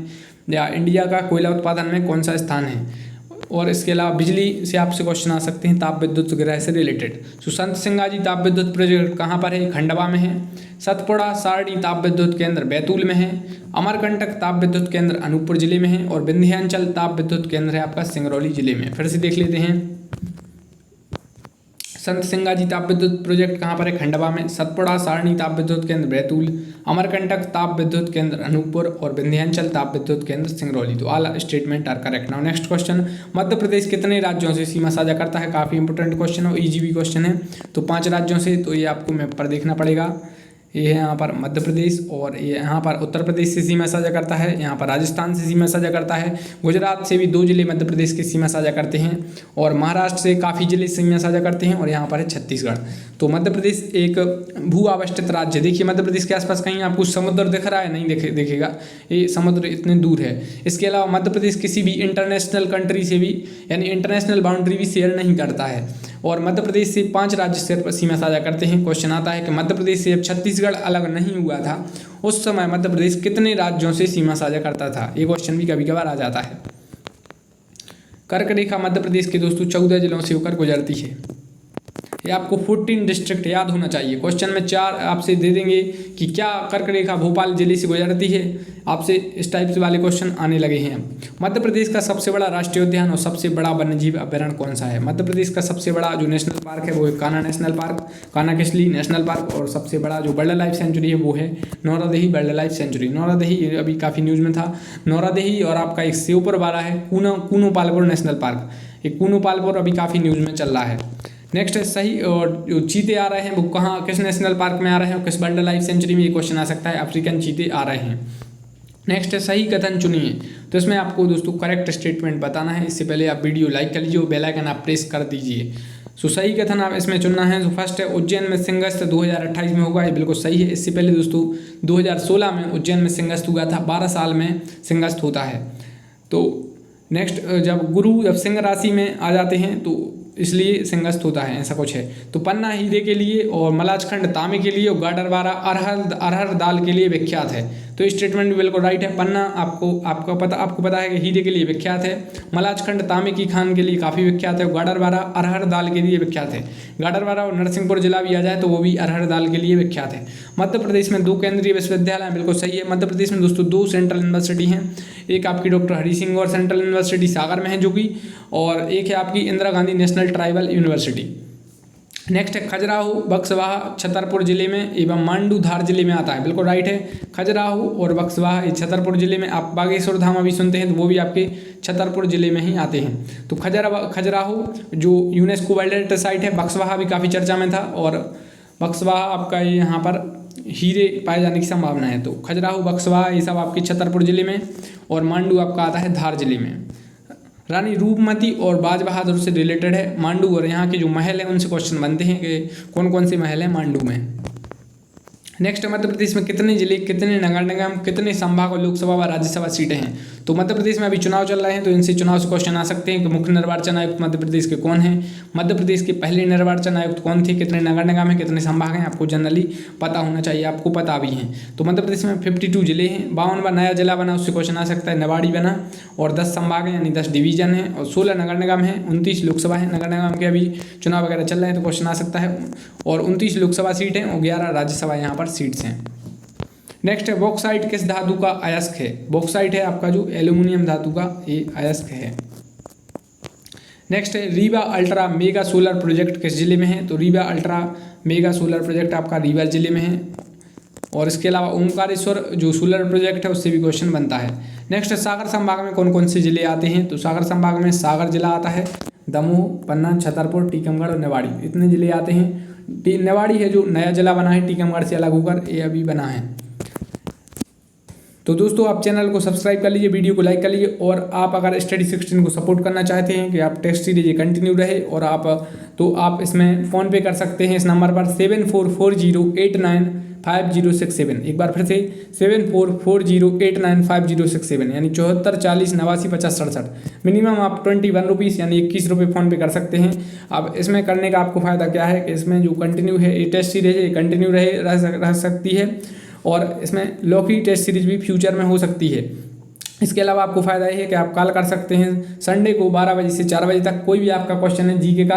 या इंडिया का कोयला उत्पादन में कौन सा स्थान है। और इसके अलावा बिजली से आपसे क्वेश्चन आ सकते हैं ताप विद्युत गृह से रिलेटेड। तो संत सिंगाजी ताप विद्युत प्रोजेक्ट कहाँ पर है, खंडवा में है। सतपुड़ा सारणी ताप विद्युत केंद्र बैतूल में है। अमरकंटक ताप विद्युत केंद्र अनूपपुर जिले में है और विंध्याचल ताप विद्युत केंद्र है आपका सिंगरौली जिले में। फिर से देख लेते हैं, संत सिंगाजी ताप विद्युत प्रोजेक्ट कहाँ पर है, खंडवा में। सतपुड़ा सारणी ताप विद्युत केंद्र बैतूल, अमरकंटक ताप विद्युत केंद्र अनूपपुर और विंध्याचल ताप विद्युत केंद्र सिंगरौली। तो all statement are correct. Now next question, Madhya Pradesh कितने राज्यों से सीमा साझा करता है, काफ़ी इंपोर्टेंट क्वेश्चन और इजी भी क्वेश्चन है। तो 5 राज्यों से, तो ये आपको मैप पर देखना पड़ेगा। ये है यहाँ पर मध्य प्रदेश और ये यहाँ पर उत्तर प्रदेश से सीमा साझा करता है, यहाँ पर राजस्थान से सीमा साझा करता है, गुजरात से भी 2 जिले मध्य प्रदेश की सीमा साझा करते हैं और महाराष्ट्र से काफ़ी जिले सीमा साझा करते हैं और यहाँ पर है छत्तीसगढ़। तो मध्य प्रदेश एक भू आवस्थित राज्य है। देखिए मध्य प्रदेश के आसपास कहीं आपको समुद्र दिख रहा है, नहीं दिखेगा, ये समुद्र इतने दूर है। इसके अलावा मध्य प्रदेश किसी भी इंटरनेशनल कंट्री से भी यानी इंटरनेशनल बाउंड्री भी शेयर नहीं करता है और मध्य प्रदेश से 5 राज्य से सीमा साझा करते हैं। क्वेश्चन आता है कि मध्य प्रदेश से जब छत्तीसगढ़ अलग नहीं हुआ था उस समय मध्य प्रदेश कितने राज्यों से सीमा साझा करता था, ये क्वेश्चन भी कभी कभार आ जाता है। कर्क रेखा मध्य प्रदेश के दोस्तों 14 जिलों से होकर गुजरती है। ये आपको 14 डिस्ट्रिक्ट याद होना चाहिए। क्वेश्चन में 4 आपसे दे देंगे कि क्या कर्क रेखा भोपाल जिले से गुजरती है, आपसे इस टाइप से वाले क्वेश्चन आने लगे हैं। मध्य प्रदेश का सबसे बड़ा राष्ट्रीय उद्यान और सबसे बड़ा वन्यजीव अभ्यारण्य कौन सा है। मध्य प्रदेश का सबसे बड़ा जो नेशनल पार्क है वो है Kanha national park, Kanha Kisli national park, और सबसे बड़ा जो वाइल्ड लाइफ सेंचुरी है वो है Nauradehi wild life sanctuary. Nauradehi अभी काफ़ी न्यूज़ में था, नौरादेही। और आपका एक श्योपुर वाला है कूनो पालपुर नेशनल पार्क, ये कूनो पालपुर अभी काफ़ी न्यूज़ में चल रहा है। नेक्स्ट है सही, और जो चीते आ रहे हैं वो कहाँ किस नेशनल पार्क में आ रहे हैं और किस वाइल्ड लाइफ सेंचुरी में, ये क्वेश्चन आ सकता है। अफ्रीकन चीते आ रहे हैं। नेक्स्ट है सही कथन चुनिए, तो इसमें आपको दोस्तों करेक्ट स्टेटमेंट बताना है। इससे पहले आप वीडियो लाइक कर लीजिए और बेल आइकन आप प्रेस कर दीजिए। सो सही कथन आप इसमें चुनना है। तो फर्स्ट है उज्जैन में सिंहस्थ 2028 में होगा, ये बिल्कुल सही है। इससे पहले दोस्तों 2016 में उज्जैन में सिंहस्थ हुआ था, 12 साल में सिंहस्थ होता है। तो नेक्स्ट जब सिंह राशि में आ जाते हैं तो इसलिए सिंहस्थ होता है, ऐसा कुछ है। तो पन्ना हीरे के लिए और मलाजखंड तांबे के लिए और गाडरवारा अरहर दाल के लिए विख्यात है। तो स्टेटमेंट भी बिल्कुल राइट है। पन्ना आपको पता है कि हीरे के लिए विख्यात है, मलाजखंड तांबे की खान के लिए काफ़ी विख्यात है और गाडरवारा अरहर दाल के लिए विख्यात है। गाडरवारा और नरसिंहपुर जिला भी आ जाए तो वो भी अरहर दाल के लिए विख्यात है। मध्य प्रदेश में 2 केंद्रीय विश्वविद्यालय हैं, बिल्कुल सही है। मध्य प्रदेश में दोस्तों 2 सेंट्रल यूनिवर्सिटी हैं, एक आपकी डॉक्टर हरि सिंह और सेंट्रल यूनिवर्सिटी सागर में है जो कि, और एक है आपकी Indira Gandhi national tribal university. Next है खजुराहो बक्सवाहा छतरपुर जिले में एवं मांडू धार जिले में आता है, बिल्कुल राइट है। खजुराहो और बक्सवाहा ये छतरपुर जिले में, आप बागेश्वर धाम अभी सुनते हैं तो वो भी आपके छतरपुर जिले में ही आते हैं। तो खजुराहो जो यूनेस्को वर्ल्ड हेरिटेज साइट है, बक्सवाहा भी काफ़ी चर्चा में था और बक्सवाहा आपका यहाँ पर हीरे पाए जाने की संभावना है। तो खजुराहो बक्सवाहा ये सब आपके छतरपुर जिले में और मांडू आपका आता है धार जिले में। रानी रूपमती और बाज बहादुर से रिलेटेड है मांडू, और यहाँ के जो महल हैं उनसे क्वेश्चन बनते हैं कि कौन कौन से महल हैं मांडू में। नेक्स्ट मध्य प्रदेश में कितने जिले, कितने नगर निगम, कितने संभाग और लोकसभा व राज्यसभा सीटें हैं। तो मध्य प्रदेश में अभी चुनाव चल रहे हैं तो इनसे चुनाव से क्वेश्चन आ सकते हैं कि मुख्य निर्वाचन आयुक्त मध्य प्रदेश के कौन हैं, मध्य प्रदेश के पहले निर्वाचन आयुक्त कौन थे, कितने नगर निगम हैं, कितने संभाग हैं, आपको जनरली पता होना चाहिए, आपको पता भी हैं। तो मध्य प्रदेश में 52 जिले हैं, 52वां नया जिला बना उससे क्वेश्चन आ सकता है, निवाड़ी बना, और 10 संभाग हैं यानी 10 डिवीजन हैं और 16 नगर निगम हैं, 29 लोकसभा है। नगर निगम के अभी चुनाव वगैरह चल रहे हैं तो क्वेश्चन आ सकता है, और 29 लोकसभा सीट हैं और 11 राज्यसभा यहाँ पर सीट्स हैं। नेक्स्ट है बॉक्साइट किस धातु का अयस्क है? बॉक्साइट है आपका जो एल्यूमिनियम धातु का ये अयस्क है। नेक्स्ट है Rewa ultra mega solar project किस जिले में है? तो Rewa ultra mega solar project आपका रीवा जिले में है। और इसके अलावा ओमकारेश्वर जो सोलर प्रोजेक्ट है उससे भी क्वेश्चन बनता है। नेक्स्ट सागर संभाग में कौन कौन से जिले आते हैं? तो सागर संभाग में सागर जिला आता है, दमोह, पन्ना, छतरपुर, टीकमगढ़ और निवाड़ी, इतने जिले आते हैं। निवाड़ी है जो नया जिला बना है टीकमगढ़ से अलग होकर, ये अभी बना है। तो दोस्तों आप चैनल को सब्सक्राइब कर लीजिए, वीडियो को लाइक कर लीजिए, और आप अगर स्टडी 16 को सपोर्ट करना चाहते हैं कि आप टेस्ट सीरीज ये कंटिन्यू रहे और आप इसमें फ़ोन पे कर सकते हैं इस नंबर पर 7440895067। एक बार फिर से 7440895067 यानी 7440895067। मिनिमम आप 21 रुपीज़ यानी 21 रुपये फ़ोन पे कर सकते हैं। अब इसमें करने का आपको फ़ायदा क्या है कि इसमें जो कंटिन्यू है ये टेस्ट सीरीज है कंटिन्यू रह सकती है, और इसमें लॉ की टेस्ट सीरीज भी फ्यूचर में हो सकती है। इसके अलावा आपको फ़ायदा ये है कि आप कॉल कर सकते हैं संडे को 12 बजे से 4 बजे तक। कोई भी आपका क्वेश्चन है जीके का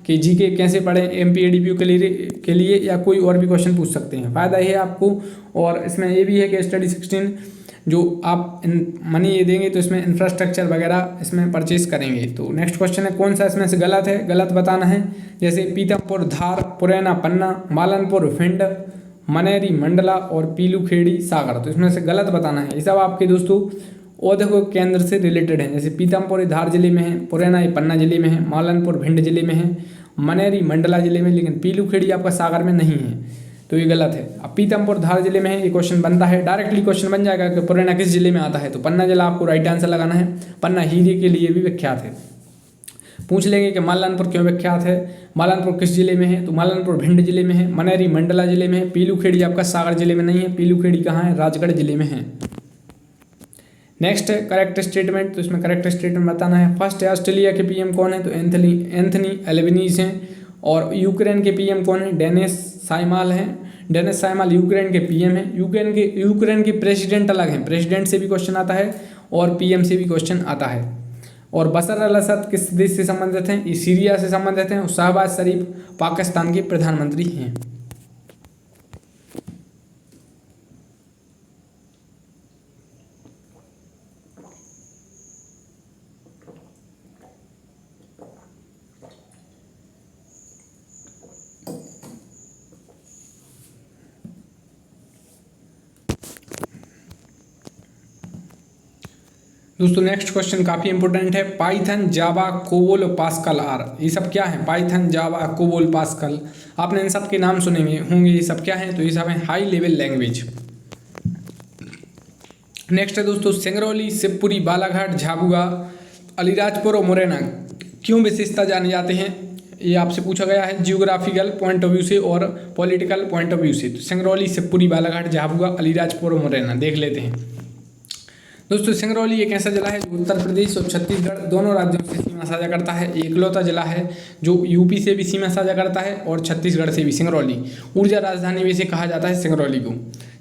कि जीके कैसे पढ़ें एमपीएडीपीयू के लिए या कोई और भी क्वेश्चन पूछ सकते हैं, फ़ायदा ये है आपको। और इसमें ये भी है कि स्टडी 16 जो आप मनी ये देंगे तो इसमें इंफ्रास्ट्रक्चर वगैरह इसमें परचेज करेंगे। तो नेक्स्ट क्वेश्चन है कौन सा इसमें से गलत है? गलत बताना है। जैसे पीतमपुर, धार, पुरैना, पन्ना, मालनपुर, भिंड, मनेरी, मंडला और पीलूखेड़ी, सागर, तो इसमें से गलत बताना है। ये सब आपके दोस्तों औद्योगिक केंद्र से रिलेटेड है। जैसे पीतमपुर धार जिले में है, पुरैना ये पन्ना जिले में है, मालनपुर भिंड जिले में है, मनेरी मंडला जिले में, लेकिन पीलूखेड़ी आपका सागर में नहीं है, तो ये गलत है। अब पीतमपुर धार जिले में है, ये क्वेश्चन बनता है, डायरेक्टली क्वेश्चन बन जाएगा कि पुरैना किस जिले में आता है, तो पन्ना जिला आपको राइट आंसर लगाना है। पन्ना हीरे के लिए भी विख्यात है। पूछ लेंगे कि मालनपुर क्यों विख्यात है, मालनपुर किस जिले में है, तो मालनपुर भिंड जिले में है, मनेरी मंडला जिले में है, पीलूखेड़ी आपका सागर जिले में नहीं है, पीलूखेड़ी कहाँ है? राजगढ़ जिले में है। नेक्स्ट है करेक्ट स्टेटमेंट, तो इसमें करेक्ट स्टेटमेंट बताना है। फर्स्ट है ऑस्ट्रेलिया के पीएम कौन है? तो एंथनी एल्बनीज़ हैं। और यूक्रेन के पीएम कौन है? डेनिस शाइमाल हैं। डेनिस शाइमाल यूक्रेन के पीएम हैं। यूक्रेन के प्रेसिडेंट अलग हैं, प्रेसिडेंट से भी क्वेश्चन आता है और पीएम से भी क्वेश्चन आता है। और बशर अल असद किस देश से संबंधित हैं? ये सीरिया से संबंधित हैं। और शहबाज शरीफ पाकिस्तान के प्रधानमंत्री हैं। दोस्तों नेक्स्ट क्वेश्चन काफ़ी इंपॉर्टेंट है। Python, Java, COBOL, Pascal, R, ये सब क्या है? पाइथन, जावा, कोबोल, पास्कल, आपने इन सब के नाम सुने होंगे। ये सब क्या है? तो ये सब है हाई लेवल लैंग्वेज। नेक्स्ट है दोस्तों सिंगरौली, शिवपुरी, बालाघाट, झाबुआ, अलीराजपुर और मुरैना क्यों विशेषता जाने जाते हैं? ये आपसे पूछा गया है जियोग्राफिकल पॉइंट ऑफ व्यू से और पॉलिटिकल पॉइंट ऑफ व्यू से। तो सिंगरौली, शिवपुरी, बालाघाट, झाबुआ, अलीराजपुर और मुरैना देख लेते हैं। दोस्तों सिंगरौली एक ऐसा जिला है जो उत्तर प्रदेश और छत्तीसगढ़ दोनों राज्यों से सीमा साझा करता है। एकलौता जिला है जो यूपी से भी सीमा साझा करता है और छत्तीसगढ़ से भी। सिंगरौली ऊर्जा राजधानी भी से कहा जाता है सिंगरौली को।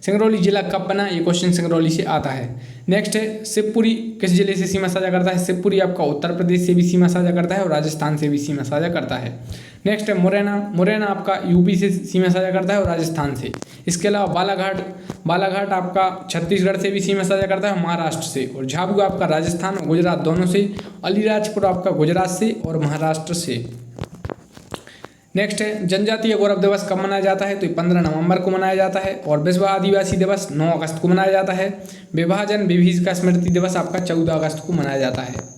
सिंगरौली जिला कब बना? ये क्वेश्चन सिंगरौली से आता है। नेक्स्ट है शिवपुरी किस जिले से सीमा साझा करता है? शिवपुरी आपका उत्तर प्रदेश से भी सीमा साझा करता है और राजस्थान से भी सीमा साझा करता है। नेक्स्ट है मुरैना, मुरैना आपका यूपी से सीमा साझा करता है और राजस्थान से। इसके अलावा बालाघाट, बालाघाट आपका छत्तीसगढ़ से भी सीमा साझा करता है महाराष्ट्र से। और झाबुआ आपका राजस्थान और गुजरात दोनों से। अलीराजपुर आपका गुजरात से और महाराष्ट्र से। नेक्स्ट है जनजातीय गौरव दिवस कब मनाया जाता है? तो 15 नवंबर को मनाया जाता है। और विश्व आदिवासी दिवस 9 अगस्त को मनाया जाता है। विभाजन विभीषिका स्मृति दिवस आपका 14 अगस्त को मनाया जाता है।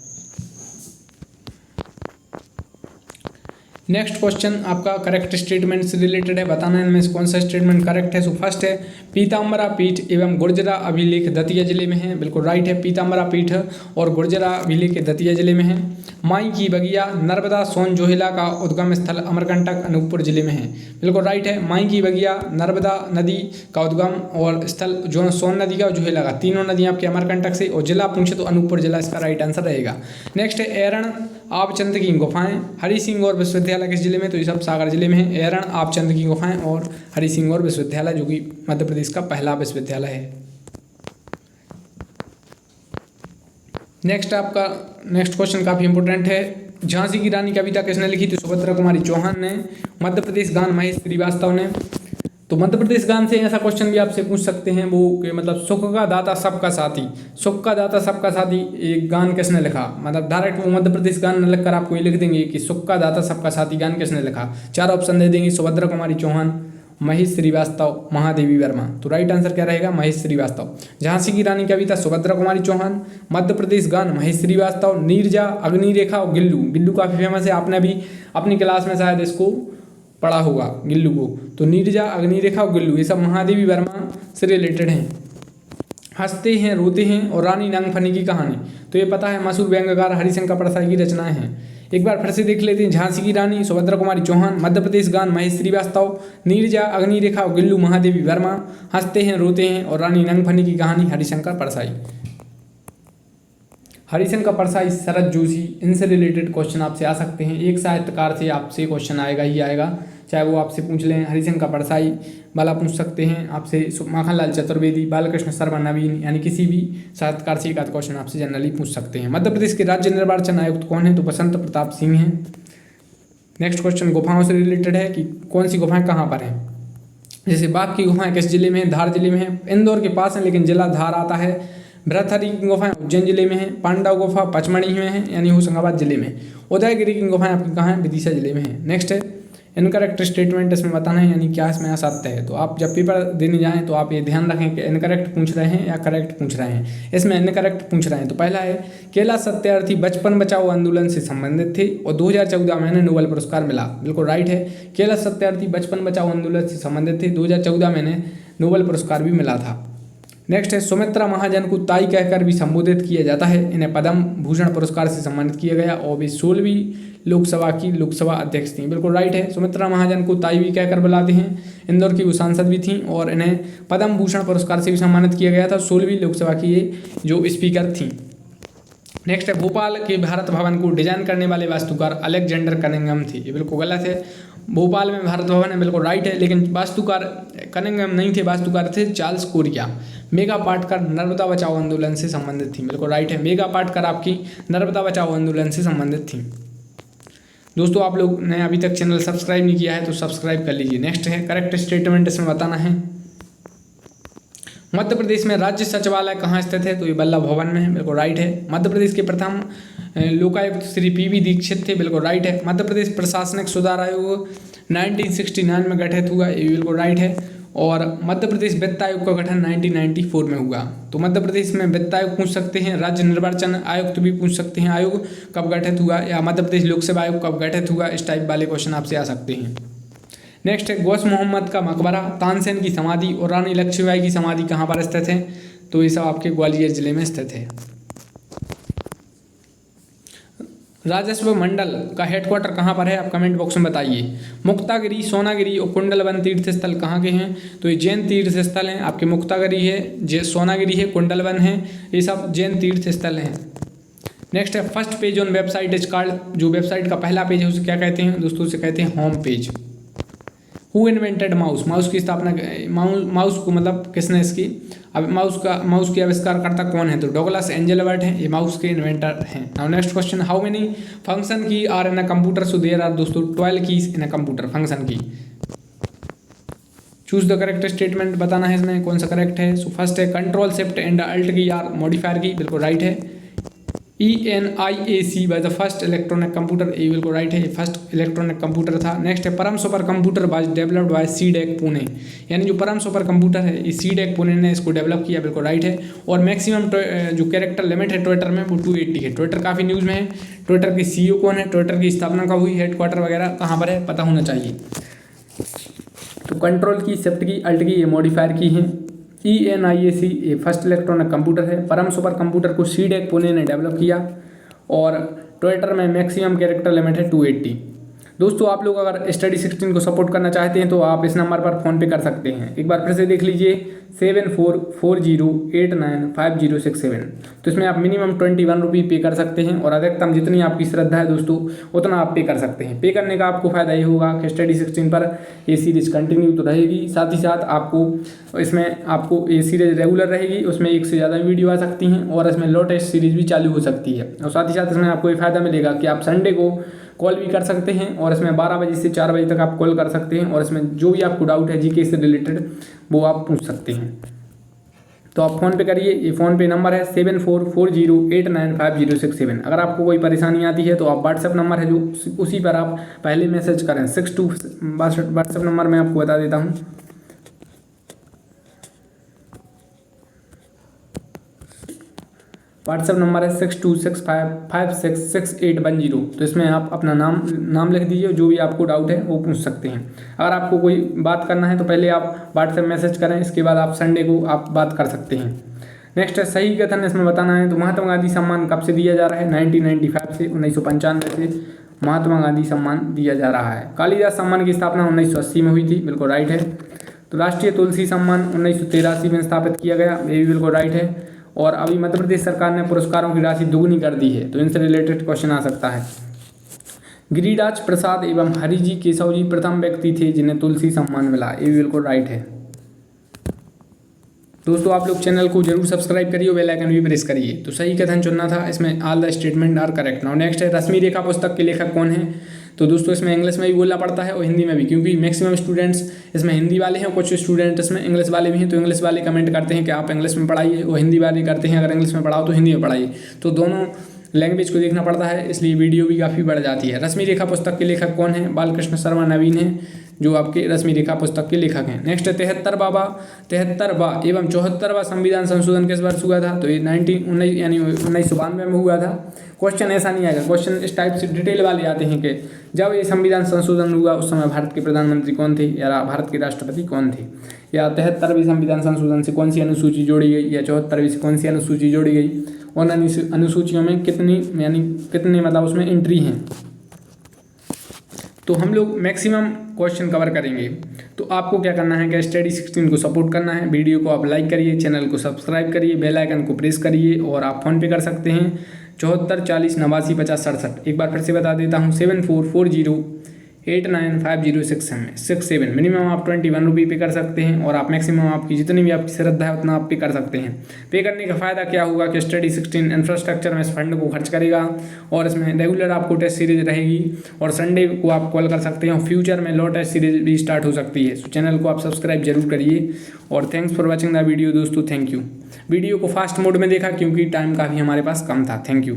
नेक्स्ट क्वेश्चन आपका करेक्ट स्टेटमेंट से रिलेटेड है, बताना इनमें से कौन सा स्टेटमेंट करेक्ट है। सो फर्स्ट है पीताम्बरा पीठ एवं गुर्जरा अभिलेख दतिया जिले में है, बिल्कुल राइट है। पीताम्बरा पीठ और गुर्जरा अभिलेख दतिया जिले में है। माई की बगिया नर्मदा सोन जोहिला का उद्गम स्थल अमरकंटक अनूपपुर जिले में है, बिल्कुल राइट है। माई की बगिया नर्मदा नदी का उद्गम और स्थल जो सोन नदी का और जोहिला का, तीनों नदियाँ आपके अमरकंटक से। और जिला पूछे तो अनूपपुर जिला इसका राइट आंसर रहेगा। नेक्स्ट है एरण आपचंद की गुफाएं हरि सिंह और विश्वविद्यालय किस जिले में? तो ये सब सागर जिले में है। एरण आपचंद की गुफाएं और हरि सिंह और विश्वविद्यालय जो कि मध्य प्रदेश का पहला विश्वविद्यालय है। नेक्स्ट आपका नेक्स्ट क्वेश्चन काफ़ी इंपॉर्टेंट है। झांसी की रानी कविता किसने लिखी? तो सुभद्रा कुमारी चौहान ने। मध्य प्रदेश गान महेश श्रीवास्तव ने। तो मध्य प्रदेश गान से ऐसा क्वेश्चन भी आपसे पूछ सकते हैं वो कि मतलब सुख का दाता सबका साथी, सुख का दाता सबका साथी एक गान किसने लिखा, मतलब डायरेक्ट वो मध्य प्रदेश गान न लिखकर आपको ये लिख देंगे कि सुख का दाता सबका साथी गान किसने लिखा। 4 ऑप्शन दे देंगे, सुभद्रा कुमारी चौहान, महेश श्रीवास्तव, महादेवी वर्मा। तो राइट आंसर क्या रहेगा, महेश श्रीवास्तव। झांसी की रानी कविता सुभद्रा कुमारी चौहान, मध्य प्रदेश गान महेश श्रीवास्तव, नीरजा, अग्निरेखा और गिल्लू। गिल्लू काफ़ी फेमस है, आपने भी अपनी क्लास में शायद इसको पढ़ा होगा गिल्लू को। तो नीरजा, अग्निरेखा और गिल्लू ये सब महादेवी वर्मा से रिलेटेड हैं। हंसते हैं रोते हैं और रानी नागफनी की कहानी, तो ये पता है मशहूर व्यंग्यकार हरिशंकर परसाई की रचनाएं हैं। एक बार फिर से देख लेते हैं, झांसी की रानी सुभद्रा कुमारी चौहान, मध्य प्रदेश गान महेश श्रीवास्तव, नीरजा, अग्निरेखा और गिल्लू महादेवी वर्मा, हंसते हैं रोते हैं और रानी नागफनी की कहानी हरिशंकर परसाई। हरिशंकर परसाई, शरद जोशी, इनसे रिलेटेड क्वेश्चन आपसे आ सकते हैं। एक साहित्यकार से आपसे क्वेश्चन आएगा ही आएगा, चाहे वो आपसे पूछ लें हरिशंकर परसाई वाला पूछ सकते हैं आपसे, माखनलाल चतुर्वेदी, बालकृष्ण शर्मा नवीन, यानी किसी भी साहित्यकार से एक आध क्वेश्चन आपसे जनरली पूछ सकते हैं। मध्य प्रदेश के राज्य निर्वाचन आयुक्त कौन है, तो बसंत प्रताप सिंह हैं। नेक्स्ट क्वेश्चन गुफाओं से रिलेटेड है कि कौन सी गुफाएं कहाँ पर हैं। जैसे बाघ की गुफाएं किस जिले में है, धार जिले में है, इंदौर के पास है लेकिन जिला धार आता है। भृतहरि की गुफाएं उज्जैन जिले में है। पांडव गुफा पचमढ़ी में है यानी होशंगाबाद जिले में। उदयगिरी की गुफाएं आपकी कहाँ है, विदिशा जिले में है। नेक्स्ट है इनकरेक्ट स्टेटमेंट, इसमें बताना है यानी क्या इसमें असत्य है। तो आप जब पेपर देने जाएं तो आप ये ध्यान रखें कि इनकरेक्ट पूछ रहे हैं या करेक्ट पूछ रहे हैं। इसमें इनकरेक्ट पूछ रहे हैं तो पहला है कैलाश सत्यार्थी बचपन बचाओ आंदोलन से संबंधित थे और 2014 में इन्हें नोबेल पुरस्कार मिला, बिल्कुल राइट है। कैलाश सत्यार्थी बचपन बचाओ आंदोलन से संबंधित थे, 2014 में इन्हें नोबेल पुरस्कार भी मिला था। नेक्स्ट है सुमित्रा महाजन को ताई कहकर भी संबोधित किया जाता है, इन्हें पद्म भूषण पुरस्कार से सम्मानित किया गया और वे 16वीं लोकसभा की लोकसभा अध्यक्ष थी, बिल्कुल राइट है। सुमित्रा महाजन को ताई भी कहकर बुलाते हैं, इंदौर की वो सांसद भी थी और इन्हें पद्म भूषण पुरस्कार से भी सम्मानित किया गया था। 16वीं लोकसभा की ये जो स्पीकर थी। नेक्स्ट है भोपाल के भारत भवन को डिजाइन करने वाले वास्तुकार अलेक्जेंडर कनिंघम थे, ये बिल्कुल गलत है। भोपाल में भारत भवन है, बिल्कुल राइट है, लेकिन वास्तुकार कनिंघम नहीं थे, वास्तुकार थे चार्ल्स कोरिया। मेघा पाटकर नर्मदा बचाओ आंदोलन से संबंधित थी, बिल्कुल राइट है। मेघा पाटकर आपकी नर्मदा बचाओ आंदोलन से संबंधित थी। दोस्तों आप लोग ने अभी तक चैनल सब्सक्राइब नहीं किया है तो सब्सक्राइब कर लीजिए। नेक्स्ट है करेक्ट स्टेटमेंट, इसमें बताना है मध्य प्रदेश में राज्य सचिवालय कहाँ स्थित है, तो ये बल्लभ भवन में है, बिल्कुल राइट है। मध्य प्रदेश के प्रथम लोकायुक्त श्री पी.वी. दीक्षित थे, बिल्कुल राइट है। मध्य प्रदेश प्रशासनिक सुधार आयोग 1969 में गठित हुआ, ये बिल्कुल राइट है। और मध्य प्रदेश वित्त आयोग का गठन 1994 में हुआ। तो मध्य प्रदेश में वित्त आयोग पूछ सकते हैं, राज्य निर्वाचन आयुक्त भी पूछ सकते हैं, आयोग कब गठित हुआ, या मध्य प्रदेश लोक सेवा आयोग कब गठित हुआ, इस टाइप वाले क्वेश्चन आपसे आ सकते हैं। नेक्स्ट है गौस मोहम्मद का मकबरा, तानसेन की समाधि और रानी लक्ष्मीबाई की समाधि कहाँ पर स्थित है, तो ये सब आपके ग्वालियर जिले में स्थित है। राजस्व मंडल का हेडक्वार्टर कहाँ पर है, आप कमेंट बॉक्स में बताइए। मुक्तागिरी, सोनागिरी और कुंडलवन तीर्थ स्थल कहाँ के हैं, तो ये जैन तीर्थ स्थल हैं आपके। मुक्तागिरी है, सोनागिरी है, कुंडलवन है, ये सब जैन तीर्थ स्थल हैं। नेक्स्ट है first page on website is called, जो वेबसाइट का पहला पेज है उसे क्या कहते हैं दोस्तों, उसे कहते हैं home page. Who invented mouse, mouse की स्थापना, माउस को मतलब किसने इसकी, अब माउस की आविष्कारकर्ता कौन है, तो डॉगलस एंजेलबर्ट हैं, ये माउस के इन्वेंटर हैं। Now next question, how many function key are in a computer, so there are दोस्तों 12 keys in a computer, function key. Choose the correct statement, बताना है इसमें कौन सा करेक्ट है। सो फर्स्ट है control shift and alt key are modifier key, बिल्कुल राइट है। ENIAC by the first electronic computer, ये बिल्कुल राइट है, ये फर्स्ट इलेक्ट्रॉनिक कंप्यूटर था। नेक्स्ट है Param super computer was developed by CDAC Pune, यानी जो परम सुपर कंप्यूटर है ये सीडेक पुणे ने इसको डेवलप किया, बिल्कुल राइट है। और मैक्सिमम जो कैरेक्टर लिमिट है ट्विटर में वो 280 है। ट्विटर काफ़ी न्यूज़ में है। ट्विटर के CEO कौन है, ट्विटर की स्थापना कब हुई, हेडक्वार्टर वगैरह कहाँ पर है, पता होना चाहिए। तो कंट्रोल की, शिफ्ट की, अल्ट की, ये मॉडिफायर की हैं। ENIAC ये फर्स्ट इलेक्ट्रॉनिक कंप्यूटर है। परम सुपर कंप्यूटर को सीडेक पुणे ने डेवलप किया और ट्विटर में मैक्सिमम कैरेक्टर लिमिट है 280। दोस्तों आप लोग अगर स्टडी 16 को सपोर्ट करना चाहते हैं तो आप इस नंबर पर फ़ोन पे कर सकते हैं। एक बार फिर से देख लीजिए 7440895067। तो इसमें आप मिनिमम 21 रुपये पे कर सकते हैं और अधिकतम जितनी आपकी श्रद्धा है दोस्तों उतना आप पे कर सकते हैं। पे करने का आपको फ़ायदा ये होगा कि स्टडी 16 पर ये सीरीज़ कंटिन्यू तो रहेगी, साथ ही साथ आपको इसमें आपको ये सीरीज़ रेगुलर रहेगी, उसमें एक से ज़्यादा वीडियो आ सकती हैं और इसमें लेटेस्ट सीरीज़ भी चालू हो सकती है। और साथ ही साथ इसमें आपको ये फ़ायदा मिलेगा कि आप संडे को कॉल भी कर सकते हैं और इसमें 12 बजे से 4 बजे तक आप कॉल कर सकते हैं और इसमें जो भी आपको डाउट है जीके से रिलेटेड वो आप पूछ सकते हैं। तो आप फ़ोन पे करिए, ये फ़ोन पे नंबर है 7440895067। अगर आपको कोई परेशानी आती है तो आप व्हाट्सएप नंबर है जो उसी पर आप पहले मैसेज करें। व्हाट्सएप नंबर मैं आपको बता देता हूँ, व्हाट्सएप नंबर है 6265566810। तो इसमें आप अपना नाम लिख दीजिए, जो भी आपको डाउट है वो पूछ सकते हैं। अगर आपको कोई बात करना है तो पहले आप व्हाट्सएप मैसेज करें, इसके बाद आप संडे को आप बात कर सकते हैं। नेक्स्ट है सही कथन इसमें बताना है। तो महात्मा गांधी सम्मान कब से दिया जा रहा है? 1995 से, 1995 से महात्मा गांधी सम्मान दिया जा रहा है। कालिदास सम्मान की स्थापना 1980 में हुई थी, बिल्कुल राइट है। तो राष्ट्रीय तुलसी सम्मान 1983 में स्थापित किया गया, ये भी बिल्कुल राइट है। और अभी मध्य प्रदेश सरकार ने पुरस्कारों की राशि दुगनी कर दी है, तो इनसे रिलेटेड क्वेश्चन आ सकता है। गिरिराज प्रसाद एवं हरिजी केशव जी प्रथम व्यक्ति थे जिन्हें तुलसी सम्मान मिला, ये बिल्कुल राइट है। दोस्तों आप लोग चैनल को जरूर सब्सक्राइब करिए, बेल आइकन भी प्रेस करिए। तो सही कथन चुनना था, इसमें all the statement are correct. Now next है रश्मि रेखा पुस्तक के लेखक कौन है? तो दोस्तों इसमें इंग्लिश में भी बोलना पड़ता है और हिंदी में भी, क्योंकि मैक्सिमम स्टूडेंट्स इसमें हिंदी वाले हैं, कुछ स्टूडेंट इसमें इंग्लिश वाले भी हैं। तो इंग्लिश वाले कमेंट करते हैं कि आप इंग्लिश में पढ़ाइए, और हिंदी वाले करते हैं अगर इंग्लिश में पढ़ाओ तो हिंदी में पढ़ाइए। तो दोनों लैंग्वेज को देखना पड़ता है, इसलिए वीडियो भी काफ़ी बढ़ जाती है। रश्मि रेखा पुस्तक के लेखक कौन है? बालकृष्ण शर्मा नवीन है, जो आपके रश्मि रेखा पुस्तक के लेखक हैं। नेक्स्ट है 73वां एवं 74वां संविधान संशोधन किस वर्ष हुआ था? तो ये 1992 में हुआ था। क्वेश्चन ऐसा नहीं आएगा, क्वेश्चन इस टाइप से डिटेल वाले आते हैं कि जब ये संविधान संशोधन हुआ उस समय भारत के प्रधानमंत्री कौन थे या भारत के राष्ट्रपति कौन थे, या 73वें संविधान संशोधन से कौन सी अनुसूची जोड़ी गई, या 74वीं से कौन सी अनुसूची जोड़ी गई, और अनुसूचियों में कितनी मतलब उसमें एंट्री हैं। तो हम लोग मैक्सिमम क्वेश्चन कवर करेंगे। तो आपको क्या करना है कि स्टडी 16 को सपोर्ट करना है। वीडियो को आप लाइक करिए, चैनल को सब्सक्राइब करिए, बेल आइकन को प्रेस करिए, और आप फ़ोन पे कर सकते हैं 74 40 89 50 67। एक बार फिर से बता देता हूँ 7440895067। मिनिमम आप 21 रुपये पे कर सकते हैं, और आप मैक्सिमम आपकी जितनी भी आपकी श्रद्धा है उतना आप पे कर सकते हैं। पे करने का फ़ायदा क्या होगा कि स्टडी 16 इंफ्रास्ट्रक्चर में इस फंड को खर्च करेगा, और इसमें रेगुलर आपको टेस्ट सीरीज रहेगी, और संडे को आप कॉल कर सकते हैं, और फ्यूचर में लो टेस्ट सीरीज भी स्टार्ट हो सकती है। तो चैनल को आप सब्सक्राइब जरूर करिए, और thanks for watching the video दोस्तों, थैंक यू। वीडियो को फास्ट मोड में देखा क्योंकि टाइम काफ़ी हमारे पास कम था। Thank you.